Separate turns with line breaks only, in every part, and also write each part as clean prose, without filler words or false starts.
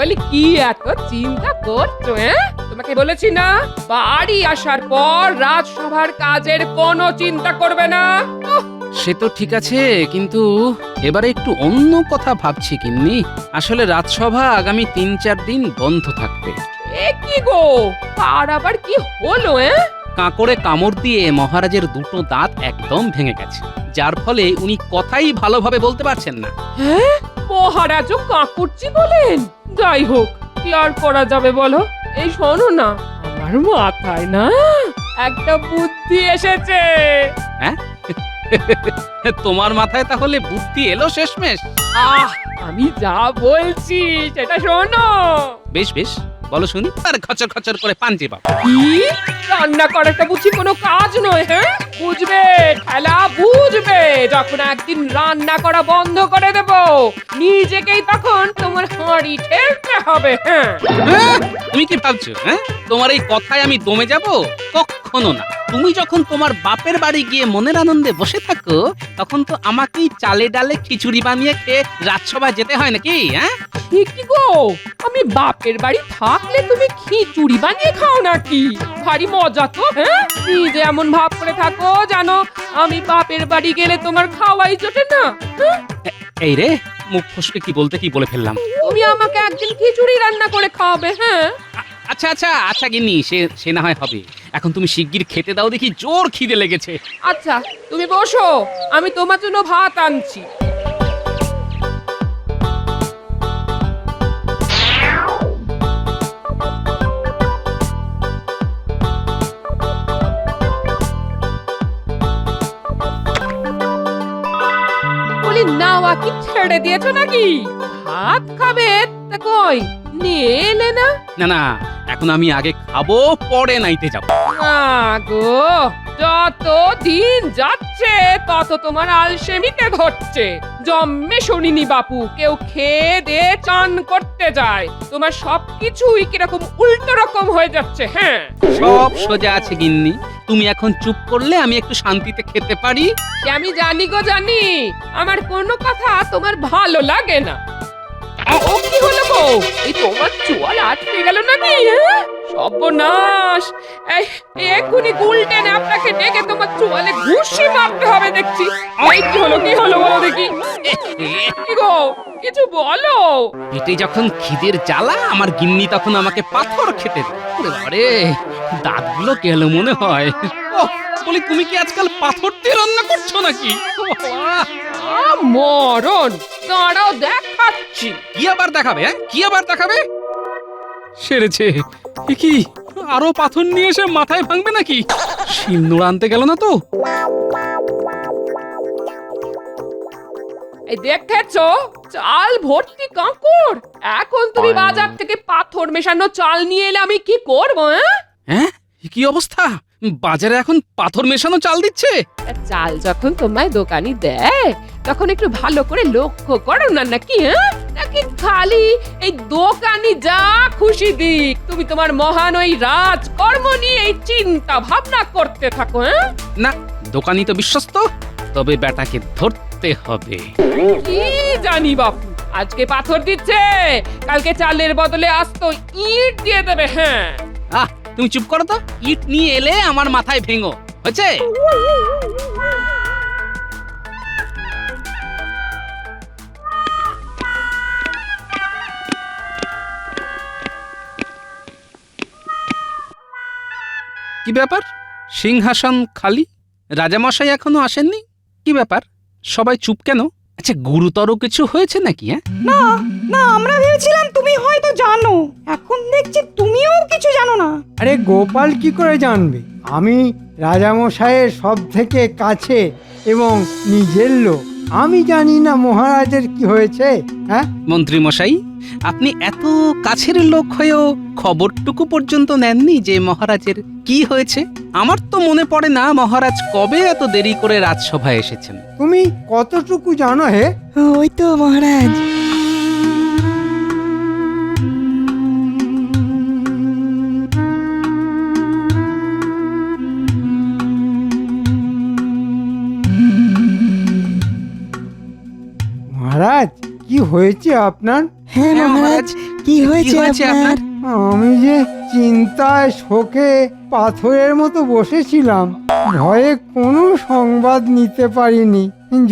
বলি কি এত চিন্তা করছো? তোমাকে বলেছি না বাড়ি আসার পর রাজসভার কাজের কোনো চিন্তা করবে না।
সে তো ঠিক আছে, কিন্তু এবারে একটু অন্য কথা ভাবছি গিন্নি। আসলে রাজসভা আগামী ৩-৪ দিন বন্ধ থাকবে।
এ কি গো, আর আবার কি হলো?
কাঁকড়ে কামড় দিয়ে মহারাজের দুটো দাঁত একদম ভেঙে গেছে, যার ফলে উনি কথাই ভালোভাবে বলতে পারছেন না।
মহারাজও কাকুরচি বলেন? যাই হোক, কি আর করা যাবে বলো। এই শোনো না, আমার মাথায় না একটা বুদ্ধি এসেছে।
হ্যাঁ? তোমার মাথায় তাহলে বুদ্ধি এলো শেষমেশ?
আমি যা বলছি সেটা শোনো।
বেশ বেশ, বলো শুনি। আর খচর খচর করে পাঞ্জে বাবা।
কি রান্না করাটা বুঝি কোনো কাজ নয়? বুঝবে খেলা, বুঝবে যখন একদিন রান্না করা বন্ধ করে দেব, নিজেকেই তখন তোমার হাঁড়ি ঠেলতে হবে।
তুমি কি ভাবছো? তোমার এই কথায় আমি দমে যাব? কখনো না। তুমি যখন তোমার বাপের বাড়ি গিয়ে মনের আনন্দে বসে থাকো, তখন তো আমাকেই চালে ডালে খিচুড়ি বানিয়ে খেয়ে রাজসভায় যেতে হয় নাকি?
কি গো, আমি বাপের বাড়ি থাকলে তুমি খিচুড়ি বানিয়ে খাও নাকি? ভারী মজা তো। নিজে এমন ভাব করে থাকো জানো আমি বাপের বাড়ি গেলে তোমার খাওয়াই জোটে না।
এই রে, মুখ ফসকে কি বলতে কি বলে ফেললাম।
তুমি আমাকে একদিন খিচুড়ি রান্না করে খাওয়াবে।
আচ্ছা আচ্ছা আচ্ছা গিন্নি, সে না হয় হবে। এখন তুমি শিগগির খেতে দাও, দেখি জোর খিদে লেগেছে।
আচ্ছা তুমি বসো, আমি তোমার জন্য ভাত আনছি। বলি নাওয়া কি ছেড়ে দিয়েছো নাকি? ভাত খাবে তা কই নিয়ে এলে না?
না না, এখন আমি আগে খাবো, পরে নাইতে যাবো।
গো, যত দিন যাচ্ছে তত তোমার আলসেমিতে ধরছে। জন্মে শুনিনি বাপু কেউ খেয়ে দিয়ে চান করতে যায়। তোমার সবকিছুই কিরকম উল্টো রকম হয়ে যাচ্ছে।
সব সোজা আছে গিন্নি, তুমি এখন চুপ করলে আমি একটু শান্তিতে খেতে পারি।
সে আমি জানি গো, জানি। আমার কোনো কথা তোমার ভালো লাগে না। ও কি হলো গো, এই তোমার চোয়াল আটকে গেল নাকি? সর্বনাশ, এক্ষুনি গুলটেন আপনাকে ডেকে তোমার চোয়ালে ঘুষি মারতে হবে দেখছি। এই কি হলো বলো দেখি। কি গো, কিছু বলো।
পেটে যখন খিদের জ্বালা, আমার গিন্নি তখন আমাকে পাথর খেতে দেয়। ওরে বাবারে, দাঁতগুলো গেল মনে হয়। বলি তুমি কি আজকাল পাথর দিয়ে রান্না করছো নাকি?
মরণ, দাঁড়াও দেখাচ্ছি।
কি আবার দেখাবে? কি আবার দেখাবে? সেরেছে কি? আরো পাথর নিয়ে এসে মাথায় ভাঙবে নাকি? শিলনোড়া আনতে গেল না তো?
এই দেখেছো, চাল ভর্তি কাঁকড়। এখন তুমি বাজার থেকে পাথর মেশানো চাল নিয়ে এলে আমি কি করবো?
কি অবস্থা? বাজারে এখন পাথর মেশানো চাল দিচ্ছে?
চাল যখন তোমায় দোকানি দেয় তখন একটু ভালো করে লক্ষ্য করো না নাকি? নাকি খালি এই দোকানি যা খুশি দিক তুমি তোমার মহান ওই রাজকর্ম নিয়ে এই চিন্তা ভাবনা করতে থাকো?
না, দোকানি তো বিশ্বস্ত, তবে বেটাকে ধরতে হবে।
কি জানি বাপু, আজকে পাথর দিচ্ছে, কালকে চালের বদলে আস্ত ইট দিয়ে দেবে।
তুমি চুপ করো তো। ইট নিয়ে এলে আমার মাথায় ভেঙো, হয়েছে? কি ব্যাপার? সিংহাসন খালি, রাজামশাই এখনো আসেননি। কি ব্যাপার, সবাই চুপ কেন? আচ্ছা, গুরুতর কিছু হয়েছে নাকি?
না না, আমরা ভেবেছিলাম তুমি হয়তো জানো, এখন দেখছি তুমিও কিছু জানো না।
আরে গোপাল কি করে জানবে? আমি রাজামশাইয়ের সব থেকে কাছে এবং নিজের লোক। আমি জানি না মহারাজের কি হয়েছে?
মন্ত্রী মশাই, আপনি এত কাছের লোক হয়েও খবরটুকু পর্যন্ত নেননি যে মহারাজের কি হয়েছে? আমার তো মনে পড়ে না মহারাজ কবে এত দেরি করে রাজসভায় এসেছেন।
তুমি কতটুকু জানো হে?
ওই তো মহারাজ,
মহারাজ কি হয়েছে আপনার?
হ্যাঁ মহারাজ,
কি হয়েছে আপনার?
আমি যে চিন্তায় শোকে পাথরের মতো বসেছিলাম, ভয়ে কোনো সংবাদ নিতে পারিনি।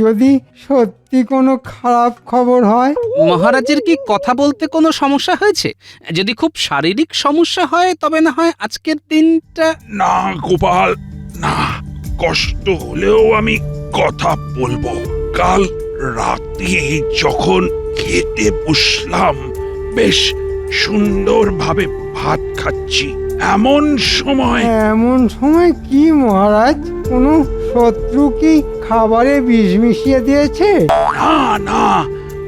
যদি সত্যি কোনো খারাপ খবর হয়।
মহারাজের কি কথা বলতে কোনো সমস্যা হয়েছে? যদি খুব শারীরিক সমস্যা হয় তবে না হয় আজকের দিনটা।
না গোপাল, না, কষ্ট হলেও আমি কথা বলবো। কাল রাতে যখন খেতে বসলাম, বেশ সুন্দরভাবে ভাত খাচ্ছি, এমন সময়
এমন সময় কি মহারাজ? কোনো শত্রু কি খাবারে বিষ মিশিয়ে দিয়েছে?
না না,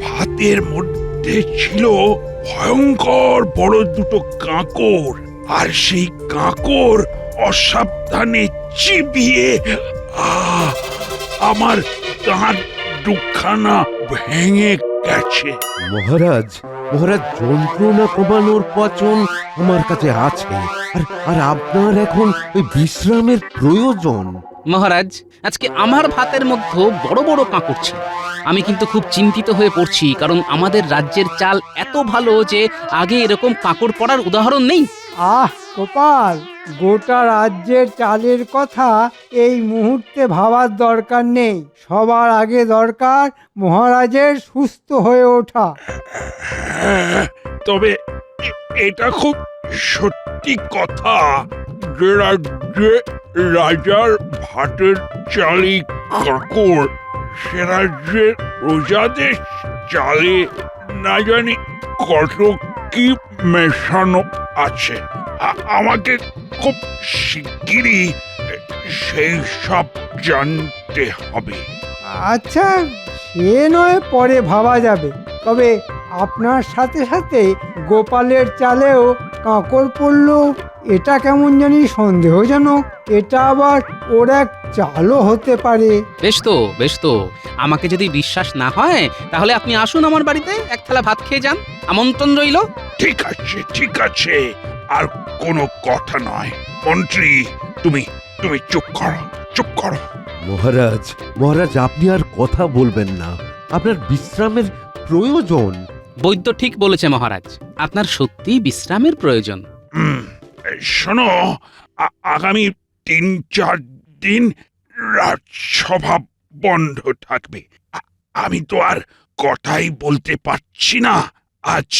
ভাতের মধ্যে ছিল ভয়ঙ্কর বড় দুটো কাঁকড়, আর সেই কাঁকড় অসাবধানে চিবিয়ে আমার দাঁত দুখানা ভেঙে গেছে।
মহারাজ, মহারাজ, যন্ত্রণা কমানোর পচন আমার কাছে আছে, আর আপনার এখন ওই বিশ্রামের প্রয়োজন।
মহারাজ, আজকে আমার ভাতের মধ্যে বড় বড় কাঁকড় ছিল। আমি কিন্তু খুব চিন্তিত হয়ে পড়ছি, কারণ আমাদের রাজ্যের চাল এত ভালো যে আগে এরকম কাঁকড় পড়ার উদাহরণ নেই।
আহ গোপাল, গোটা রাজ্যের চালের কথা এই মুহূর্তে ভাবার দরকার নেই। সবার আগে দরকার মহারাজের সুস্থ হয়ে ওঠা।
হ্যাঁ, তবে এটা খুব সত্যি কথা যে রাজ্যে রাজার ভাতের চালি কাঁকড়, সে রাজ্যের প্রজাদের চালে না জানি কত কি মেশানো আছে। আমাকে খুব শিগগিরই সেই সব জানতে হবে।
আচ্ছা, সে নয় পরে ভাবা যাবে। তবে আপনার সাথে সাথে গোপালের চালেও কাঁকড় পড়ল, এটা কেমন জানি সন্দেহজনক। এটা আবার ওর এক চালও হতে পারে।
বেশ তো, বেশ তো। আমাকে যদি বিশ্বাস না হয় তাহলে আপনি আসুন আমার বাড়িতে, এক থালা ভাত খেয়ে যান। আমন্ত্রণ রইল।
ঠিক আছে, ঠিক আছে, আর কোনো কথা নয়। মন্ত্রী, তুমি তুমি চুপ করো, চুপ করো।
মহারাজ, মহারাজ, আপনি আর কথা বলবেন না, আপনার বিশ্রামের প্রয়োজন।
বৈদ্য ঠিক বলেছে মহারাজ, আপনার সত্যিই বিশ্রামের প্রয়োজন।
শোনো, আগামী ৩-৪ দিন রাজসভা বন্ধ থাকবে। আমি তো আর কথাই বলতে পারছি না। আজ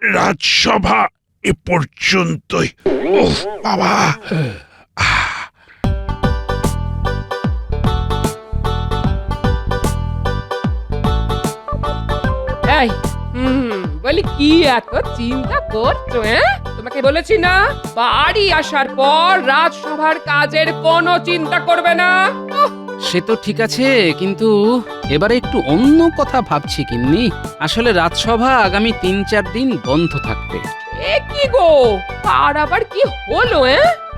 রাজসভা এ পর্যন্তই। ওহ বাবা!
এই বলি কি এত চিন্তা করছো? তোমাকে বলেছি না, বাড়ি আসার পর রাজসভার কাজের কোনো চিন্তা করবে না।
সে তো ঠিক আছে, কিন্তু এবারে একটু অন্য কথা ভাবছি গিন্নি। আসলে রাজসভা আগামী ৩-৪ দিন বন্ধ থাকবে।
এ কি গো, আর আবার কি হলো?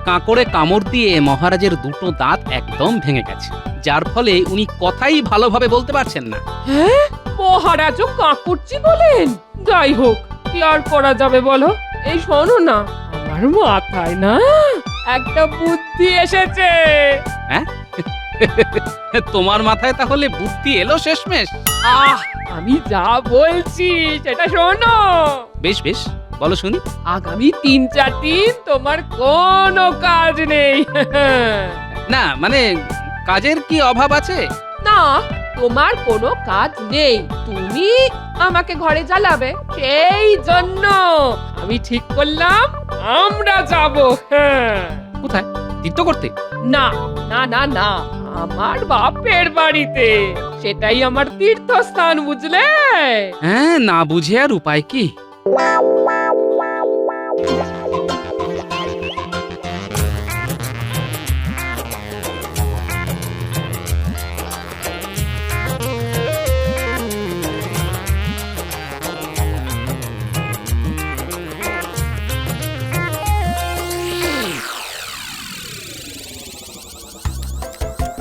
কাঁকড়ে কামড় দিয়ে মহারাজের দুটো দাঁত একদম ভেঙে গেছে, যার ফলে উনি কথাই ভালোভাবে বলতে পারছেন না।
হ্যাঁ, মহারাজও কাঁকুরচি বলেন? যাই হোক, কি আর করা যাবে বলো। এই শোনো না, আমার মাথায় না একটা বুদ্ধি এসেছে।
হ্যাঁ, তোমার মাথায় তাহলে বুদ্ধি এলো শেষমেশ?
আমি যা বলছি সেটা শোনো।
বেশ বেশ, বলো শুনি।
আগামী ৩-৪ দিন তোমার কোনো কাজ নেই।
না মানে, কাজের কি অভাব আছে?
না, তোমার কোনো কাজ নেই, তুমি আমাকে ঘরে জ্বালাবে। সেই জন্য আমি ঠিক করলাম আমরা যাব।
কোথায়? তীর্থ করতে?
না না না না, আমার বাপের বাড়িতে। সেটাই আমার তীর্থস্থান, বুঝলে?
হ্যাঁ, না বুঝে আর উপায় কি?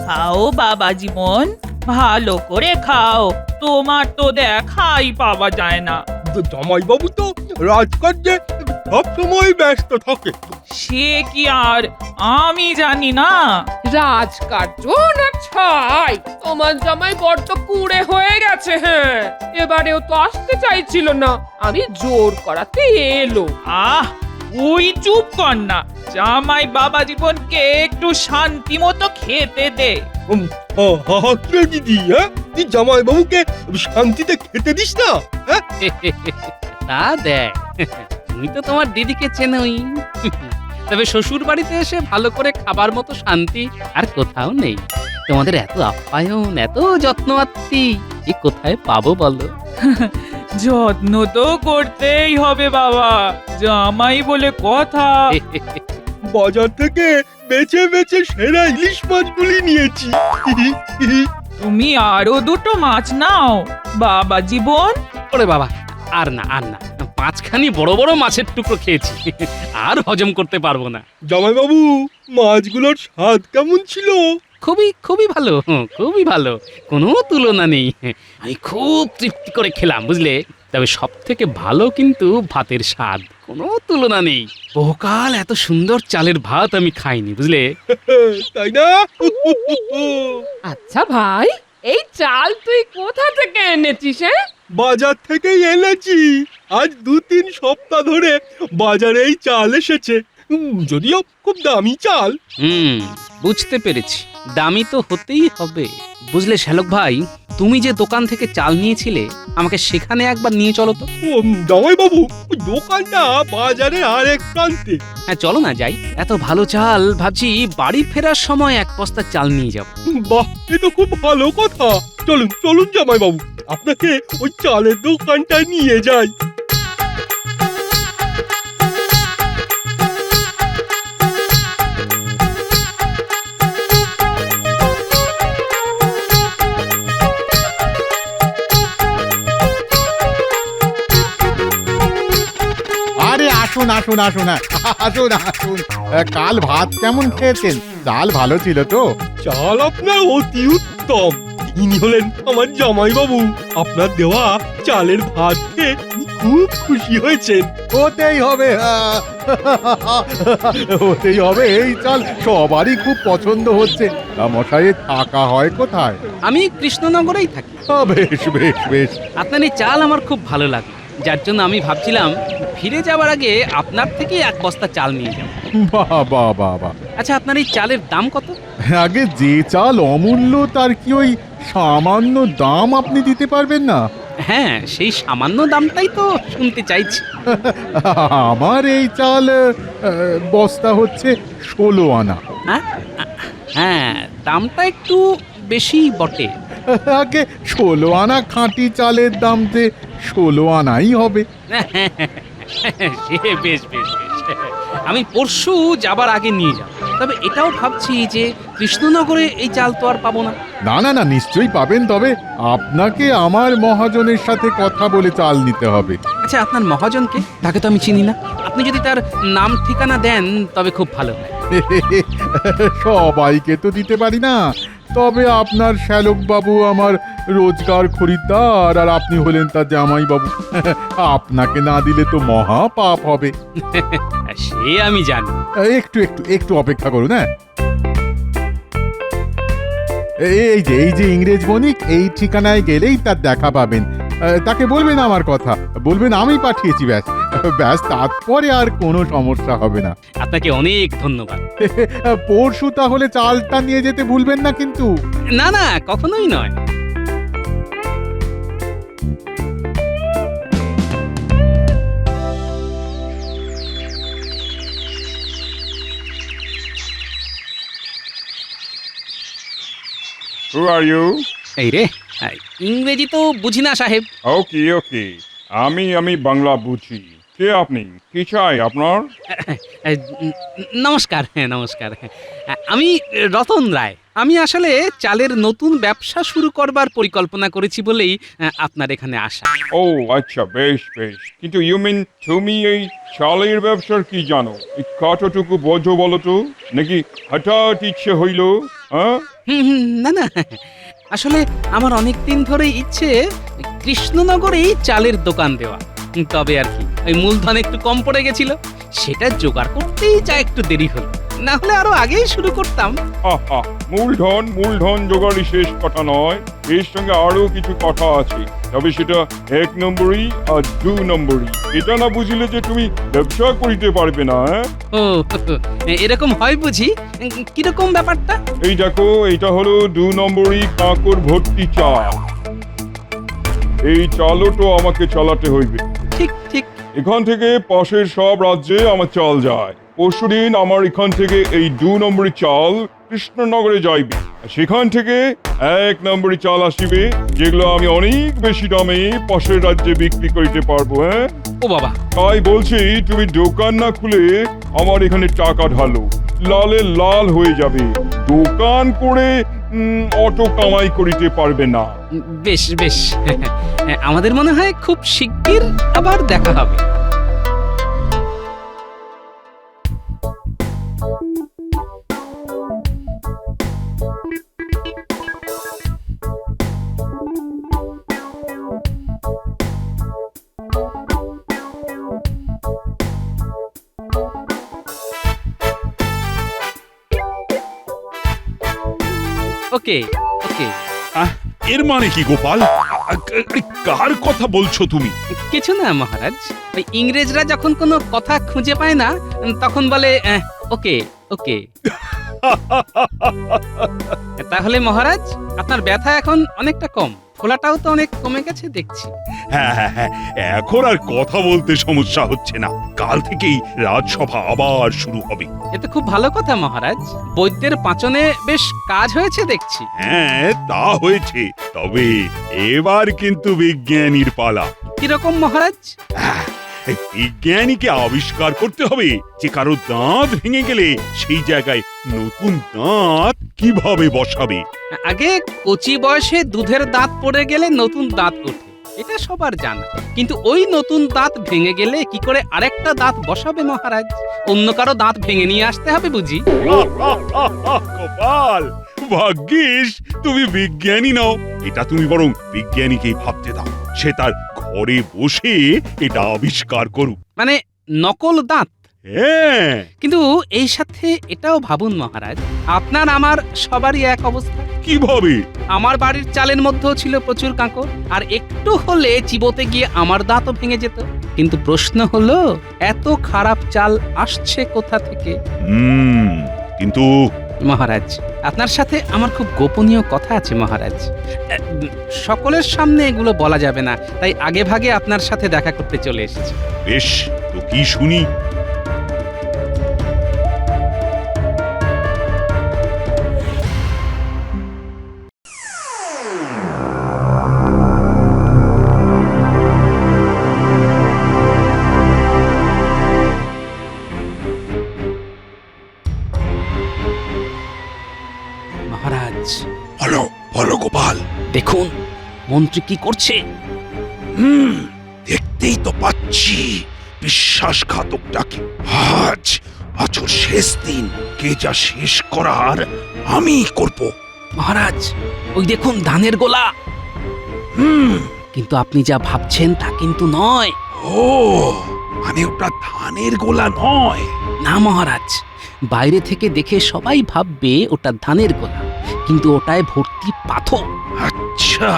খাও বাবা জীবন, ভালো করে খাও, তোমার তো দেখাই পাওয়া যায় না।
জামাইবাবু তো রাজকার্যে
সব সময় ব্যস্ত থাকে।
সে কি আর আমি জানি না।
রাজকার্য না ছাই, তোমার জামাই বড্ড কুড়ে হয়ে গেছে। হ্যাঁ, এবারেও তো আসতে চাইছিল না, আমি জোর করাতে এলো।
আহ ওই চুপ কর না, জামাই বাবা জীবনকে একটু শান্তি মতো খেতে দে।
কি রে দিদি, হ্যাঁ তুই জামাই বাবুকে শান্তিতে খেতে দিস না? হ্যাঁ
তা দেখ, তুমি তো তোমার দিদিকে চেনোই। তবে শ্বশুর বাড়িতে এসে ভালো করে খাবার মতো শান্তি আর কোথাও নেই। তোমাদের এত আপ্যায়ন, এত যত্ন আত্মি, এ কোথায় পাবো বলো?
যত্ন তো করতেই হবে বাবা, জামাই বলে কথা।
বাজার থেকে বেছে বেছে সেরা ইলিশ মাছগুলি নিয়েছি।
তুমি আরো দুটো মাছ নাও বাবা জীবন।
ওরে বাবা, আর না আর না, পাঁচখানি বড় বড় মাছের টুকরো খেয়েছি, আর হজম করতে পারবো না।
জামাই বাবু, মাছগুলোর স্বাদ কেমন ছিল?
খুবই খুবই ভালো, খুবই ভালো, কোনো তুলনা নেই। আমি খুব তৃপ্তি করে খেলাম বুঝলে। তবে সব থেকে ভালো কিন্তু ভাতের স্বাদ, কোনো তুলনা নেই। বহুকাল এত সুন্দর চালের ভাত আমি খাইনি বুঝলে।
তাই না?
আচ্ছা ভাই, এই চাল তুই কোথা থেকে এনেছিস? হ্যাঁ,
বাজার থেকেই এনেছি। আজ 2-3 সপ্তাহ ধরে বাজারে এই চাল এসেছে। যদিও খুব দামি চাল।
বুঝতে পেরেছি, দামি তো হতেই হবে। বুঝলে শ্যালক ভাই, তুমি যে দোকান থেকে চাল নিয়েছিলে, আমাকে সেখানে একবার নিয়ে চলো তো।
জামাই বাবু, ওই দোকানটা বাজারের আরেক প্রান্তে।
হ্যাঁ চলো না যাই। এত ভালো চাল, ভাবছি বাড়ি ফেরার সময় এক বস্তা চাল নিয়ে যাব।
বাহ, এ তো খুব ভালো কথা। চলুন চলুন জামাই বাবু, আপনাকে ওই চালের দোকানটা নিয়ে যাই।
আরে আসুন আসুন আসুন আসুন আসুন। কাল ভাত কেমন খেয়েছেন? চাল ভালো ছিল তো?
চাল আপনার অতি উত্তম। ইনি হলেন আমার জামাই বাবু। আপনার দেওয়া চালের ভাত খেয়ে উনি খুব খুশি হয়েছেন।
হতেই হবে, হতেই হবে। এই চাল সবারই খুব পছন্দ হচ্ছে। মশাই থাকা হয় কোথায়?
আমি কৃষ্ণনগরেই থাকি।
বেশ বেশ বেশ।
আপনার এই চাল আমার খুব ভালো লাগে, যার জন্য আমি ভাবছিলাম ফিরে যাওয়ার আগে আপনার থেকে এক বস্তা চাল নিয়ে যাব।
বাহ বাহ বাহ বাহ।
আচ্ছা, আপনার এই চালের দাম কত?
আগে যে চাল অমূল্য, তার কি ওই সামান্য দাম আপনি দিতে পারবেন না?
হ্যাঁ, সেই সামান্য দামটাই তো শুনতে চাইছি।
আমার এই চাল বস্তা হচ্ছে 16 আনা।
হ্যাঁ, দামটা একটু বেশি বটে।
আগে 16 আনা খাঁটি চালের দাম যে 16 আনাই হবে।
সে বেশ বেশ বেশ, আমি পরশু যাবার আগে নিয়ে যাব। তবে এটাও ভাবছি যে কৃষ্ণনগরে এই চাল তো আর পাবো না।
না না না, নিশ্চয়ই পাবেন। তবে আপনাকে আমার মহাজনের সাথে কথা বলে চাল নিতে হবে।
আচ্ছা, আপনার মহাজনকে? তাকে তো আমি চিনি না। আপনি যদি তার নাম ঠিকানা দেন তবে খুব ভালো হয়।
সবাইকে তো দিতে পারি না। তবে আপনার শ্যালক বাবু আমার রোজগার খরিদ্দার, আর আপনি হলেন তার জামাই বাবু। আপনাকে না দিলে তো মহা পাপ হবে।
সে আমি জানি।
একটু একটু একটু অপেক্ষা করুন। হ্যাঁ, এই যে ইংরেজ বণিক, এই ঠিকানায় গেলেই তার দেখা পাবেন। তাকে বলবেন আমার কথা, বলবেন আমি পাঠিয়েছি। ব্যাস ব্যাস, তারপরে আর কোনো সমস্যা হবে না।
আপনাকে অনেক ধন্যবাদ।
পরশু তাহলে চালটা নিয়ে যেতে ভুলবেন না কিন্তু।
না না, কখনোই নয়।
Who are you?
এই রে, ইংরেজি তো বুঝি না সাহেব।
ওকে ওকে, আমি বাংলা বুঝি। কে আপনি? কি চাই আপনার?
নমস্কার। হ্যাঁ নমস্কার। আমি রতন রায়। আমি আসলে চালের নতুন ব্যবসা শুরু করবার পরিকল্পনা করেছি বলেই আপনার এখানে আসা।
ও আচ্ছা, বেশ বেশ। কিন্তু ইউ মিন তুমি এই চালের ব্যবসার কি জানো? এই কতটুকু বোঝো বলো তো? নাকি হঠাৎ ইচ্ছে হইল? হ্যাঁ,
না না, আসলে আমার অনেক দিন ধরেই ইচ্ছে কৃষ্ণনগরেই চালের দোকান দেওয়া। তবে আর কি, ওই মূলধন একটু কম পড়ে গেছিল, সেটা জোগাড় করতেই যা একটু দেরি হলো, না হলে আরো আগেই শুরু করতাম।
আহা, মূলধন জোগাড়ি শেষ কথা নয়, এর সঙ্গে আরো কিছু কথা আছে। তবে সেটা 1 নম্বরই আর 2 নম্বরই। এটা না বুঝলে যে তুমি ব্যবসা করিতে পারবে না।
ও এরকম হয় বুঝি? কিরকম ব্যাপারটা?
এই দেখো, এটা হলো 2 নম্বরই কাঁকড় ভর্তি চাল। এই চালও তো আমাকে চালাতে হইবে।
ঠিক ঠিক।
এখান থেকে পাশের সব রাজ্যে আমার চাল যায়। পরশুদিন আমার এখান থেকে এই 2 নম্বরই চাল কৃষ্ণনগরে যাইবে। সেখান থেকে 1 নম্বরই চাল আসিবে, যেগুলো আমি অনেক বেশি দামে পাশের রাজ্যে বিক্রি করিতে পারবো।
ও বাবা,
তাই বলছি, তুমি দোকান না খুলে আমার এখানে টাকা ঢালো, লালে লাল হয়ে যাবে। দোকান করে অত কামাই করিতে পারবে না।
বেশ বেশ। আমাদের মনে হয় খুব শিগগির আবার দেখা হবে। ওকে ওকে।
এর মানে কি গোপাল? কার কথা বলছো তুমি?
কিছু না মহারাজ, ওই ইংরেজরা যখন কোনো কথা খুঁজে পায় না, তখন বলে ওকে ওকে। তাহলে মহারাজ, আপনার ব্যথা এখন অনেকটা কম, ফোলাটাও তো অনেক কমে গেছে দেখছি।
হ্যাঁ হ্যাঁ হ্যাঁ, এখন আর কথা বলতে সমস্যা হচ্ছে না। কাল থেকেই রাজসভা আবার শুরু হবে।
এতে খুব ভালো কথা মহারাজ, বৈদ্যের পাঁচনে বেশ কাজ হয়েছে দেখছি।
হ্যাঁ, তা হয়েছে, তবে এবার কিন্তু বিজ্ঞানীর পালা।
কিরকম মহারাজ?
এই বিজ্ঞানীকে আবিষ্কার করতে হবে যে কারো দাঁত ভেঙে গেলে সেই জায়গায় নতুন দাঁত কিভাবে বসাবে।
আগে কচি বয়সে দুধের দাঁত পড়ে গেলে নতুন দাঁত ওঠে, এটা সবার জানা। কিন্তু ওই নতুন দাঁত ভেঙে গেলে কি করে আরেকটা দাঁত বসাবে মহারাজ? অন্য কারো দাঁত ভেঙে নিয়ে আসতে হবে বুঝি।
গোপাল, ভাগ্যিস তুমি বিজ্ঞানী নও। এটা তুমি বরং বিজ্ঞানীকেই ভাবতে দাও, সে তার ঘরে বসে এটা আবিষ্কার করুক।
মানে নকল দাঁত?
হ্যাঁ।
কিন্তু এই সাথে এটাও ভাবুন মহারাজ, আপনার আমার সবারই এক অবস্থা।
কিভাবে?
আমার বাড়ির চালের মধ্যেও ছিল প্রচুর কাঁকড়, আর একটু হলে চিবোতে গিয়ে আমার দাঁতও ভেঙে যেত। কিন্তু প্রশ্ন হলো, এত খারাপ চাল আসছে কোথা থেকে?
কিন্তু
মহারাজ, আপনার সাথে আমার খুব গোপনীয় কথা আছে মহারাজ। সকলের সামনে এগুলো বলা যাবে না, তাই আগে ভাগে আপনার সাথে দেখা করতে চলে এসেছি।
বেশ, তো কি শুনি?
মহারাজ,
বলো বলো গোপাল।
দেখুন মন্ত্রী কি করছে।
দেখতেই তো পাচ্ছি বিশ্বাসঘাতকটাকে। আজ বছর শেষ দিন, কে যা শেষ করার আমি করব।
মহারাজ, ওই দেখুন ধানের গোলা। কিন্তু আপনি যা ভাবছেন তা কিন্তু নয়।
ও, মানে ওটা ধানের গোলা নয়?
না মহারাজ, বাইরে থেকে দেখে সবাই ভাববে ওটা ধানের গোলা, কিন্তু ওটায় ভর্তি পাথর।
আচ্ছা,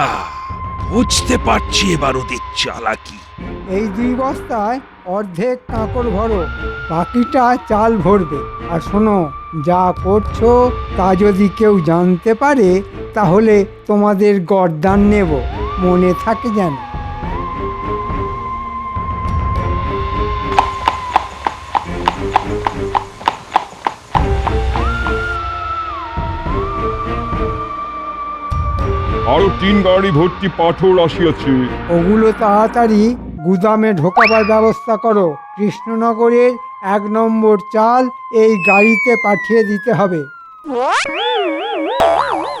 বুঝতে পারছি এবার ওদের চালাকি।
এই 2 বস্তায় অর্ধেক কাঁকড় ভরো, বাকিটা চাল ভরবে। আর শোনো, যা করছো তা যদি কেউ জানতে পারে তাহলে তোমাদের গর্দান নেব, মনে থাকে যেন।
আরো 3 গাড়ি ভর্তি পাথর আসিয়াছে।
ওগুলো তাড়াতাড়ি গুদামে ঢোকাবার ব্যবস্থা করো। কৃষ্ণনগরের 1 নম্বর চাল এই গাড়িতে পাঠিয়ে দিতে হবে।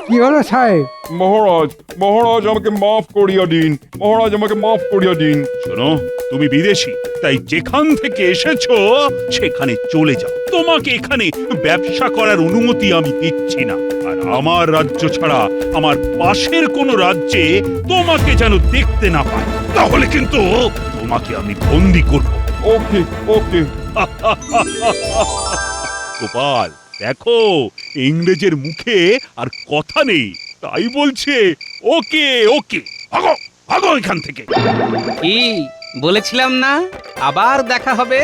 কি হলো সাহেব?
মহারাজ, মহারাজ আমাকে মাফ করিয়া দিন, মহারাজ আমাকে মাফ করিয়া দিন।
শোনো, তুমি বিদেশি, তাই যেখান থেকে এসেছো সেখানে চলে যাও। তোমাকে এখানে ব্যবসা করার অনুমতি আমি দিচ্ছি না। আর আমার রাজ্য ছাড়া আমার পাশের কোনো রাজ্যে তোমাকে যেন দেখতে না পাই, তাহলে কিন্তু তোমাকে আমি বন্দি করব।
ওকে ওকে।
গোপাল দেখো, ইংরেজের মুখে আর কথা নেই, তাই বলছে ওকে ওকে। ভাগো ভাগো এখান থেকে।
কি বলেছিলাম না, আবার দেখা হবে।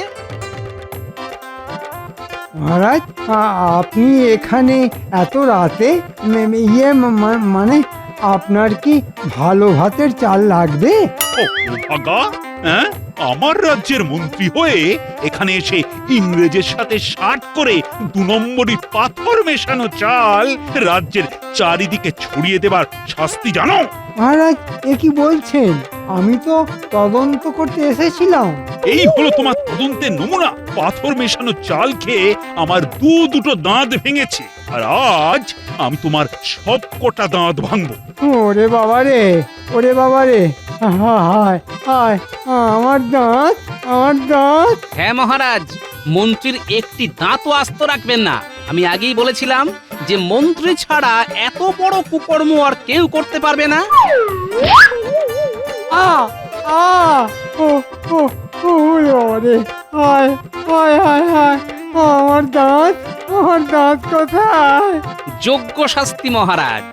মহারাজ আপনি এখানে এত রাতে মানে আপনার কি ভালো ভাতের চাল লাগবে?
ও ভাগা, হ্যাঁ, আমার রাজ্যের মন্ত্রী হয়ে এখানে এসে ইংরেজের সাথে শার্ট করে 2 নম্বরই পাথর মেশানো চাল রাজ্যের চারিদিকে ছড়িয়ে দেবার শাস্তি জানো?
মহারাজ এ কি বলছেন? আমি তো তদন্ত করতে এসেছিলাম।
এই হলো তোমার তদন্তের নমুনা। পাথর মেশানো চাল খেয়ে আমার দুটো দাঁত ভেঙেছে, আর আজ আমি তোমার সব কটা দাঁত ভাঙবো।
ওরে বাবা রে, ওরে বাবা রে, হায় হায়, আমার দাঁত, আমার দাঁত।
হ্যাঁ মহারাজ, মন্ত্রীর একটি দাঁতও আস্ত রাখবেন না। আমি আগেই বলেছিলাম যে মন্ত্রী ছাড়া এত বড় কুকর্ম আর কেউ করতে পারবে না।
আ আ ও ও ওরে বাবা রে, হায় হায় হায় হায়, আমার দাঁত, আমার দাঁত কোথায়?
যোগ্য শাস্তি মহারাজ।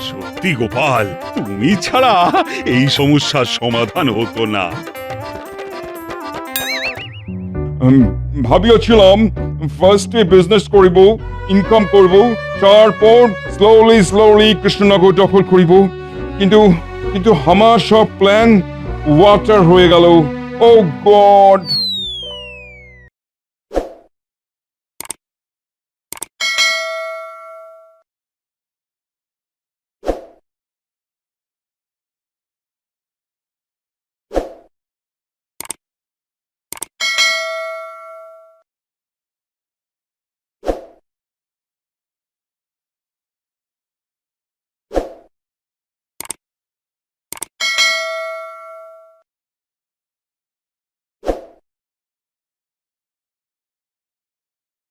সত্যি গোপাল, তুমি ছাড়া এই সমস্যার সমাধান হতো না।
ভাবিয়েছিলাম ফার্স্টে বিজনেস করিব, ইনকাম করব, তারপর স্লোলি স্লোলি কৃষ্ণনগর দখল করিব, কিন্তু কিন্তু আমার সব প্ল্যান ওয়াটার হয়ে গেল। ও গড!